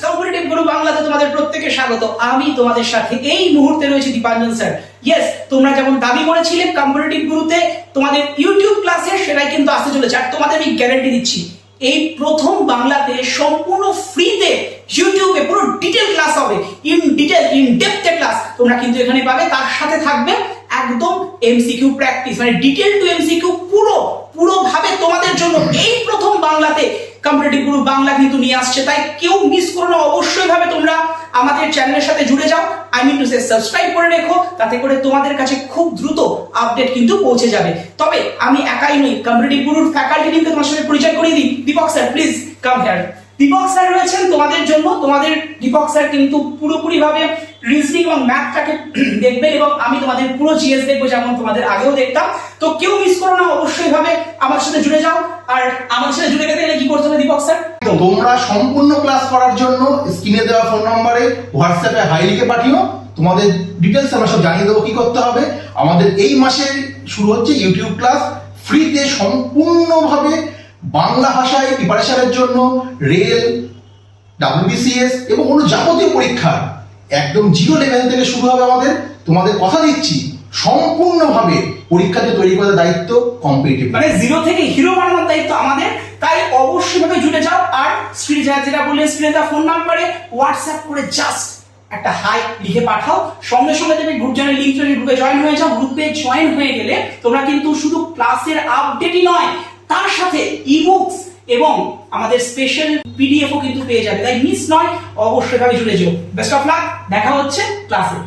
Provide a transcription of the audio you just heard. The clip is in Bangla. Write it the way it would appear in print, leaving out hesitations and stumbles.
কম্পিটিটিভ গুরু বাংলাতে তোমাদের প্রত্যেককে স্বাগত। আমি তোমাদের সাথে এই মুহূর্তে রয়েছে দীপাঞ্জন স্যার। ইয়েস, তোমরা যেমন দাবি করেছিলে কম্পিটিটিভ গুরুতে তোমাদের ইউটিউব ক্লাসে, সেটাই কিন্তু আসতে চলেছে। আর তোমাদের আমি গ্যারান্টি দিচ্ছি, এই প্রথম বাংলাতে সম্পূর্ণ ফ্রিতে ইউটিউবে পুরো ডিটেল ক্লাস হবে, ইন ডেপথ ক্লাস তোমরা কিন্তু এখানে পাবে। তার সাথে থাকবে একদম এমসিকিউ প্র্যাকটিস, মানে ডিটেল টু এমসিকিউ পুরোভাবে তোমাদের জন্য এই প্রথম বাংলাতে কম্পিটিটিভ গুরু বাংলা কিন্তু নিয়ে আসছে। তাই কেউ মিস করো না, অবশ্যই ভাবে তোমরা আমাদের চ্যানেলের সাথে জুড়ে যাও। I mean to say subscribe করে রেখো, তাতে করে তোমাদের কাছে খুব দ্রুত আপডেট কিন্তু পৌঁছে যাবে। তবে আমি একাই নই, কম্পিটিটিভ গুরুর ফ্যাকাল্টি টিমকে তোমার সাথে পরিচয় করিয়ে দিই। Deepak sir, please come here. Deepak sir রয়েছেন তোমাদের জন্য। তোমাদের দীপক স্যার কিন্তু পুরোপুরি ভাবে রিজনিং এবং ম্যাথটাকে দেখবেন, এবং আমি তোমাদের পুরো জিএস দেখবো, যেমন তোমাদের আগেও দেখতাম। তো কেউ মিস করো না, অবশ্যই ভাবে আমার সাথে জুড়ে যাও। আর আমার সাথে জুড়ে গেলে কি করতে হবে দীপক স্যার? তোমরা সম্পূর্ণ ক্লাস করার জন্য স্ক্রিনে দেওয়া ফোন নম্বরে হোয়াটসঅ্যাপে হাই লিখে পাঠিও। তোমাদের ডিটেলস আমরা সব জানিয়ে দেবো কি করতে হবে। আমাদের এই মাসে শুরু হচ্ছে ইউটিউব ক্লাস ফ্রিতে, সম্পূর্ণভাবে বাংলা ভাষায় প্রিপারেশনের জন্য রেল, WBCS এবং অন্য যাবতীয় পরীক্ষা একদম জিরো লেভেল থেকে শুরু হবে আমাদের। তোমাদের কথা দিচ্ছি, সম্পূর্ণভাবে পরীক্ষাতে তৈরি করার দায়িত্ব কম্পিটিটিভ, মানে জিরো থেকে হিরো বানানোর দায়িত্ব আমাদের। তাই অবশ্যই ভাবে জুড়ে যাও। আর স্ক্রিনে যেটা বললেন, স্ক্রিনে দেওয়া ফোন নাম্বারে হোয়াটসঅ্যাপ করে জাস্ট একটা হাই লিখে পাঠাও। সঙ্গে সঙ্গে তুমি গ্রুপ জয়েন লিংক চলে গ্রুপে জয়েন হয়ে যাও। গ্রুপে জয়েন হয়ে গেলে তোমরা কিন্তু শুধু ক্লাসের আপডেটই নয়, তার সাথে ইবুকস এবং আমাদের স্পেশাল পিডিএফও কিন্তু পেয়ে যাবে। তাই মিস নয়, অবশ্যই ভাবে জুড়ে যাও। বেস্ট অফ লাক, দেখা হচ্ছে ক্লাসে।